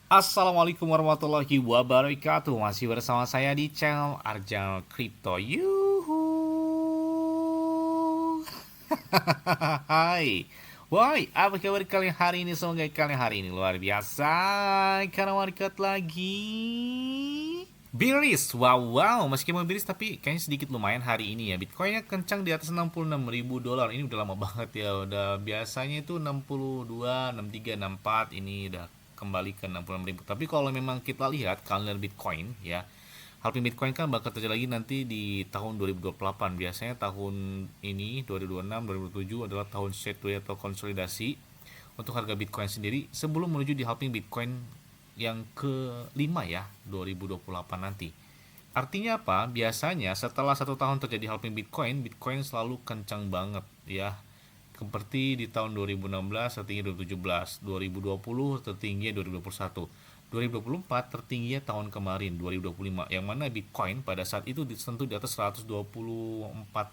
Assalamualaikum warahmatullahi wabarakatuh. Masih bersama saya di channel Arjal Crypto. Yuhu. Hai. Woi, apa kabar kalian hari ini? Semoga kalian hari ini luar biasa. Karena market lagi bearish. Wow, meskipun bearish tapi kayaknya sedikit lumayan hari ini ya. Bitcoinnya kencang di atas 66 ribu dolar. Ini udah lama banget ya. Udah biasanya itu 62, 63, 64. Ini udah kembali ke 66 ribu. Tapi kalau memang kita lihat kalender Bitcoin ya, halving Bitcoin kan bakal terjadi lagi nanti di tahun 2028. Biasanya tahun ini 2026, 2027 adalah tahun sideways atau konsolidasi untuk harga Bitcoin sendiri sebelum menuju di halving Bitcoin yang kelima ya 2028 nanti. Artinya apa? Biasanya setelah 1 tahun terjadi halving Bitcoin, Bitcoin selalu kencang banget ya. Seperti di tahun 2016 tertinggi 2017, 2020 tertinggi 2021, 2024 tertingginya tahun kemarin 2025, yang mana Bitcoin pada saat itu disentuh di atas 124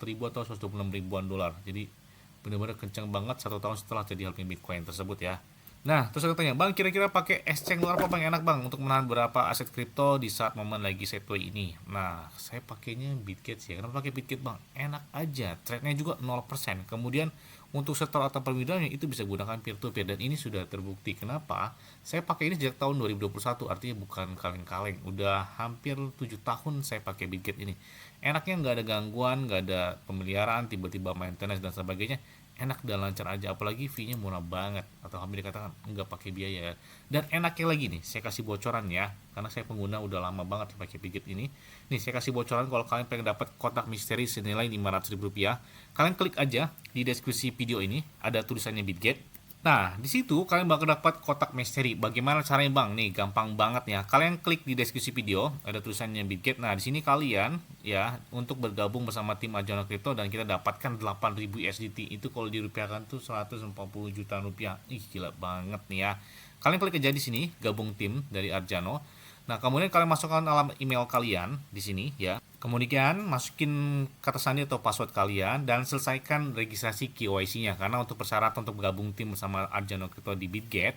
ribu atau 126 ribuan dolar. Jadi benar-benar kencang banget 1 tahun setelah jadi halving Bitcoin tersebut ya. Nah, terus aku tanya, Bang, kira-kira pakai exchange luar apa Bang enak Bang untuk menahan berapa aset kripto di saat momen lagi sideways ini? Nah, saya pakainya Bitget sih. Kenapa pakai Bitget Bang? Enak aja, trade-nya juga 0%. Kemudian untuk setor atau perwidaunya itu bisa gunakan peer to peer dan ini sudah terbukti. Kenapa? Saya pakai ini sejak tahun 2021, artinya bukan kaleng-kaleng. Udah hampir 7 tahun saya pakai Bitget ini. Enaknya nggak ada gangguan, nggak ada pemeliharaan, tiba-tiba maintenance dan sebagainya, enak dan lancar aja, apalagi fee-nya murah banget atau hampir dikatakan nggak pakai biaya ya. Dan enaknya lagi nih, saya kasih bocoran ya, karena saya pengguna udah lama banget pakai Bitget ini. Nih saya kasih bocoran, kalau kalian pengen dapat kotak misteri senilai 500 ribu rupiah, kalian klik aja di deskripsi video ini, ada tulisannya Bitget. Nah, di situ kalian bakal dapat kotak misteri. Bagaimana caranya, Bang? Nih, gampang banget ya. Kalian klik di deskripsi video, ada tulisannya Bitget. Nah, di sini kalian ya untuk bergabung bersama tim Arjano Crypto dan kita dapatkan 8.000 USDT. Itu kalau dirupiahkan tuh 140 juta rupiah. Ih, gila banget nih ya. Kalian klik aja di sini, gabung tim dari Arjano. Nah, kemudian kalian masukkan alamat email kalian di sini ya. Kemudian masukin kata sandi atau password kalian dan selesaikan registrasi KYC-nya, karena untuk persyaratan untuk bergabung tim bersama Arjano Crypto di Bitget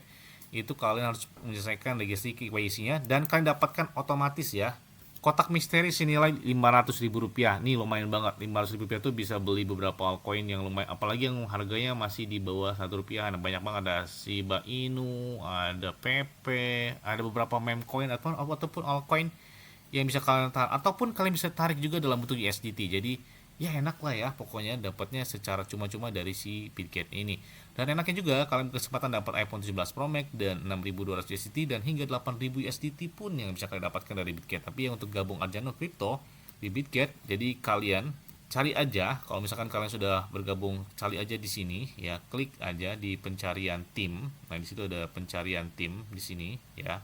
itu kalian harus menyelesaikan registrasi KYC-nya dan kalian dapatkan otomatis ya kotak misteri senilai 500 ribu rupiah. Nih lumayan banget, 500 ribu rupiah tuh bisa beli beberapa altcoin yang lumayan, apalagi yang harganya masih di bawah 1 rupiah. Ada banyak banget, ada Shiba Inu, ada Pepe, ada beberapa meme coin ataupun altcoin yang bisa kalian tarik, ataupun kalian bisa tarik juga dalam bentuk USDT. Jadi ya enak lah ya, pokoknya dapatnya secara cuma-cuma dari si Bitget ini. Dan enaknya juga kalian kesempatan dapat iPhone 17 Pro Max dan 6.200 USDT dan hingga 8.000 USDT pun yang bisa kalian dapatkan dari Bitget. Tapi yang untuk gabung Arjano Crypto di Bitget, jadi kalian cari aja, kalau misalkan kalian sudah bergabung, cari aja di sini ya, klik aja di pencarian tim. Nah, di situ ada pencarian tim di sini ya.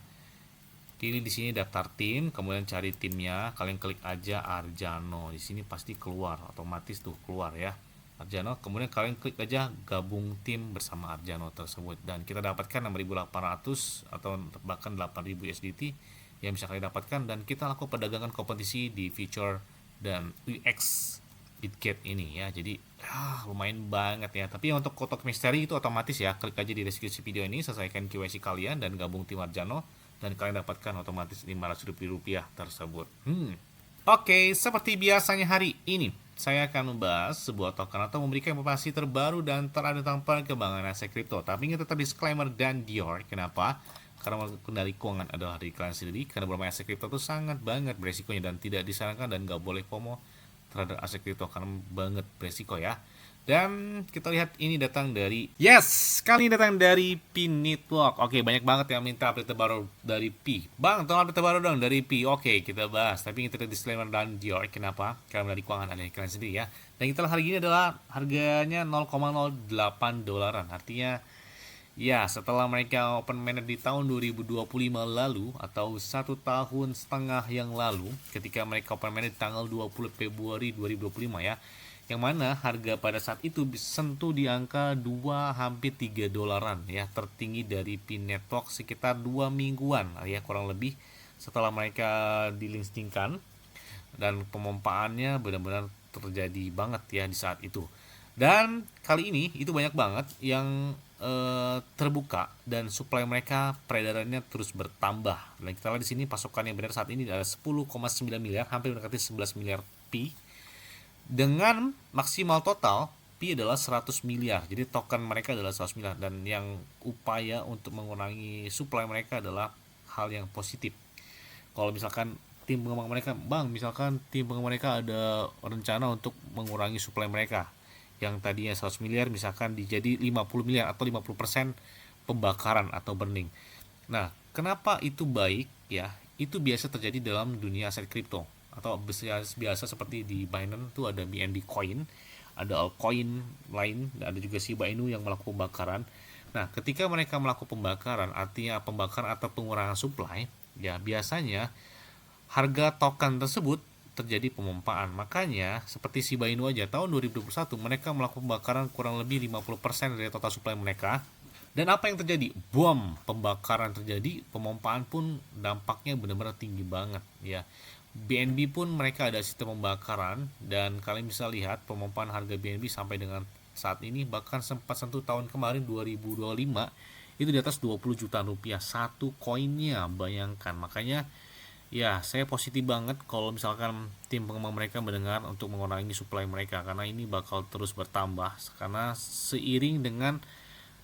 Pilih di sini daftar tim, kemudian cari timnya, kalian klik aja Arjano. Di sini pasti keluar, otomatis tuh keluar ya. Arjano, kemudian kalian klik aja gabung tim bersama Arjano tersebut dan kita dapatkan 6.800 atau bahkan 8.000 USDT yang bisa kalian dapatkan dan kita lakukan perdagangan kompetisi di feature dan UX Bitget ini ya. Jadi lumayan banget ya. Tapi untuk kotak misteri itu otomatis ya. Klik aja di deskripsi video ini, selesaikan KYC kalian dan gabung tim Arjano dan kalian dapatkan otomatis 500 rupiah tersebut. Oke, seperti biasanya hari ini saya akan membahas sebuah token atau memberikan informasi terbaru dan terada tentang perkembangan aset kripto. Tapi ingat tetap disclaimer dan Dior. Kenapa? Karena kendali keuangan adalah dari kalian sendiri. Karena bermain aset kripto itu sangat banget beresikonya dan tidak disarankan dan nggak boleh FOMO terhadap aset kripto karena banget beresiko ya. Dan kita lihat ini datang dari, yes, kali ini datang dari P Network. Oke, banyak banget yang minta update terbaru dari P. Bang, tolong update terbaru dong dari P. Oke, kita bahas. Tapi kita disclaimer dan Dior. Kenapa? Karena dari keuangan ada kalian sendiri ya. Dan kita hari ini adalah harganya 0,08 dolaran. Artinya ya, setelah mereka open mainnet di tahun 2025 lalu atau 1 tahun setengah yang lalu, ketika mereka open mainnet di tanggal 20 Februari 2025 ya, yang mana harga pada saat itu sentuh di angka 2 hampir 3 dolaran ya, tertinggi dari P Network sekitar 2 mingguan ya kurang lebih setelah mereka dilistingkan, dan pemompaannya benar-benar terjadi banget ya di saat itu. Dan kali ini itu banyak banget yang terbuka dan supply mereka peredarannya terus bertambah. Dan kita lihat di sini pasokan yang beredar saat ini adalah 10,9 miliar, hampir mendekati 11 miliar pi. Dengan maksimal total pi adalah 100 miliar. Jadi token mereka adalah 100 miliar dan yang upaya untuk mengurangi supply mereka adalah hal yang positif. Kalau misalkan tim pengembang mereka, Bang, misalkan tim pengembang mereka ada rencana untuk mengurangi supply mereka yang tadinya 100 miliar misalkan dijadi 50 miliar atau 50% pembakaran atau burning. Nah, kenapa itu baik ya? Itu biasa terjadi dalam dunia aset kripto atau biasa seperti di Binance tuh ada BNB Coin, ada altcoin lain, ada juga Shiba Inu yang melakukan pembakaran. Nah, ketika mereka melakukan pembakaran, artinya pembakaran atau pengurangan supply, ya biasanya harga token tersebut terjadi pemompaan. Makanya seperti Shiba Inu aja tahun 2021 mereka melakukan pembakaran kurang lebih 50% dari total supply mereka. Dan apa yang terjadi? Bom, pembakaran terjadi, pemompaan pun dampaknya benar-benar tinggi banget ya. BNB pun mereka ada sistem pembakaran dan kalian bisa lihat pemompaan harga BNB sampai dengan saat ini bahkan sempat sentuh tahun kemarin 2025 itu di atas 20 juta rupiah satu koinnya, bayangkan. Makanya ya, saya positif banget kalau misalkan tim pengembang mereka mendengar untuk mengurangi supply mereka karena ini bakal terus bertambah karena seiring dengan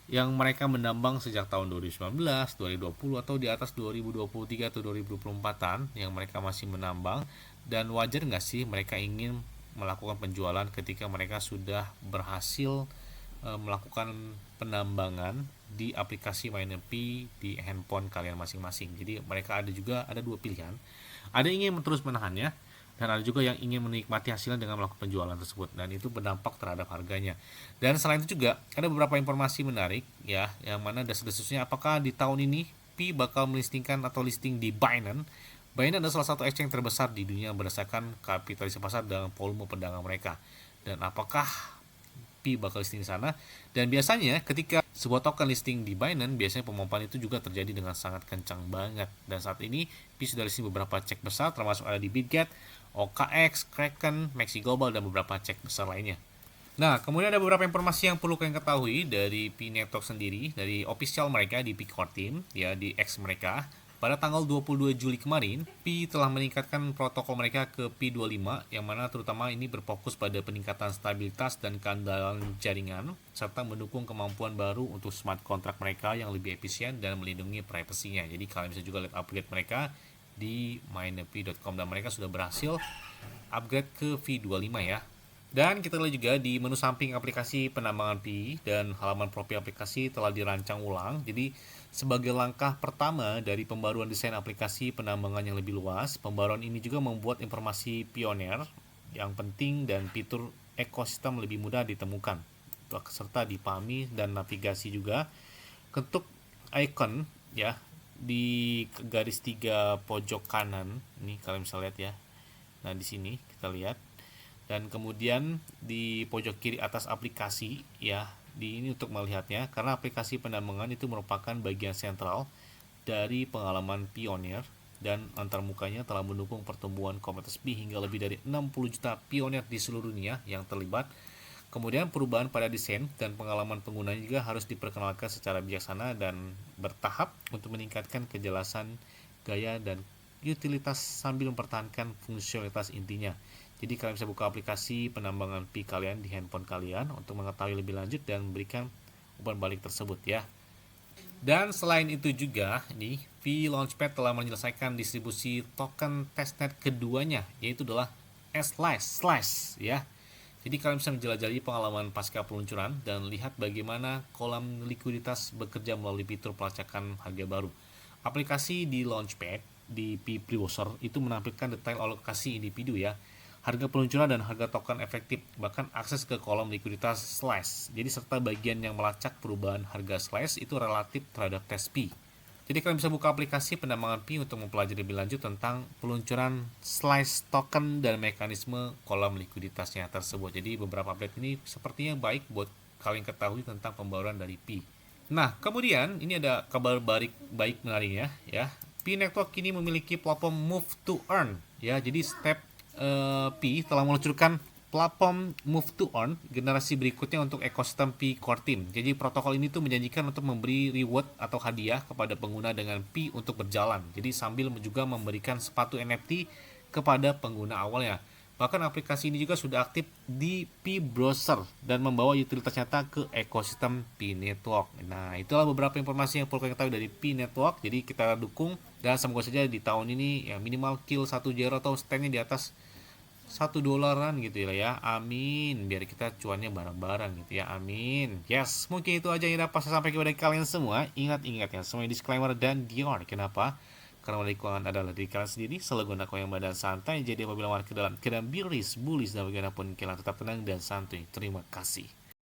yang mereka menambang sejak tahun 2019, 2020 atau di atas 2023 atau 2024-an yang mereka masih menambang. Dan wajar nggak sih mereka ingin melakukan penjualan ketika mereka sudah berhasil melakukan penambangan di aplikasi MineRP di handphone kalian masing-masing. Jadi mereka ada dua pilihan. Ada yang ingin terus menahannya dan ada juga yang ingin menikmati hasilnya dengan melakukan penjualan tersebut dan itu berdampak terhadap harganya. Dan selain itu juga ada beberapa informasi menarik ya, yang mana desas-desusnya apakah di tahun ini Pi bakal melistingkan atau listing di Binance. Binance adalah salah satu exchange terbesar di dunia berdasarkan kapitalisasi pasar dan volume perdagangan mereka. Dan apakah Pi bakal listing di sana? Dan biasanya ketika sebuah token listing di Binance, biasanya pemompaan itu juga terjadi dengan sangat kencang banget. Dan saat ini Pi sudah listing beberapa cek besar termasuk ada di Bitget, OKX, Kraken, Maxi Global dan beberapa cek besar lainnya. Nah, kemudian ada beberapa informasi yang perlu kalian ketahui dari Pi Network sendiri, dari official mereka di Pi Core Team, ya di X mereka. Pada tanggal 22 Juli kemarin, Pi telah meningkatkan protokol mereka ke Pi 25, yang mana terutama ini berfokus pada peningkatan stabilitas dan keandalan jaringan, serta mendukung kemampuan baru untuk smart contract mereka yang lebih efisien dan melindungi privasinya. Jadi kalian bisa juga lihat upgrade mereka di minerp.com dan mereka sudah berhasil upgrade ke V25 ya. Dan kita lihat juga di menu samping aplikasi penambangan Pi dan halaman profil aplikasi telah dirancang ulang. Jadi sebagai langkah pertama dari pembaruan desain aplikasi penambangan yang lebih luas, pembaruan ini juga membuat informasi pioner yang penting dan fitur ekosistem lebih mudah ditemukan serta dipahami dan navigasi juga. Bentuk icon ya di garis 3 pojok kanan ini kalian bisa lihat ya. Nah, di sini kita lihat. Dan kemudian di pojok kiri atas aplikasi ya, di ini untuk melihatnya karena aplikasi penambangan itu merupakan bagian sentral dari pengalaman pionir dan antarmukanya telah mendukung pertumbuhan komunitas Pi hingga lebih dari 60 juta pionir di seluruh dunia yang terlibat. Kemudian perubahan pada desain dan pengalaman pengguna juga harus diperkenalkan secara bijaksana dan bertahap untuk meningkatkan kejelasan, gaya, dan utilitas sambil mempertahankan fungsionalitas intinya. Jadi kalian bisa buka aplikasi penambangan Pi kalian di handphone kalian untuk mengetahui lebih lanjut dan memberikan umpan balik tersebut ya. Dan selain itu juga nih, Pi Launchpad telah menyelesaikan distribusi token testnet keduanya, yaitu adalah Slash ya. Jadi kalian bisa menjelajahi pengalaman pasca peluncuran dan lihat bagaimana kolam likuiditas bekerja melalui fitur pelacakan harga baru. Aplikasi di Launchpad di Pi Browser itu menampilkan detail alokasi individu ya, harga peluncuran dan harga token efektif, bahkan akses ke kolom likuiditas Slash. Jadi serta bagian yang melacak perubahan harga Slash itu relatif terhadap tes Pi. Jadi kalian bisa buka aplikasi penambangan Pi untuk mempelajari lebih lanjut tentang peluncuran Slash token dan mekanisme kolom likuiditasnya tersebut. Jadi beberapa update ini sepertinya baik buat kalian ketahui tentang pembaruan dari Pi. Nah, kemudian ini ada kabar baik menariknya ya. Pi Network kini memiliki platform Move to Earn ya. Jadi step Pi telah meluncurkan platform Move to Earn, generasi berikutnya untuk ekosistem P Core Team. Jadi protokol ini tuh menjanjikan untuk memberi reward atau hadiah kepada pengguna dengan P untuk berjalan. Jadi sambil juga memberikan sepatu NFT kepada pengguna awalnya. Bahkan aplikasi ini juga sudah aktif di P Browser dan membawa utilitas nyata ke ekosistem P Network. Nah, itulah beberapa informasi yang perlu kita ketahui dari P Network. Jadi kita dukung dan semoga saja di tahun ini ya minimal kill 1 zero atau stand-nya di atas $1 gitu ya. Amin, biar kita cuannya bareng-bareng gitu ya. Amin. Yes, mungkin itu aja yang dapat saya sampaikan kepada kalian semua. Ingat-ingat ya, semua disclaimer dan Dior. Kenapa? Karena modal keuangan adalah diri kalian sendiri. Selalu gunakan yang badan santai. Jadi apabila market dalam keadaan bullish dan bagaimanapun kalian tetap tenang dan santuy. Terima kasih.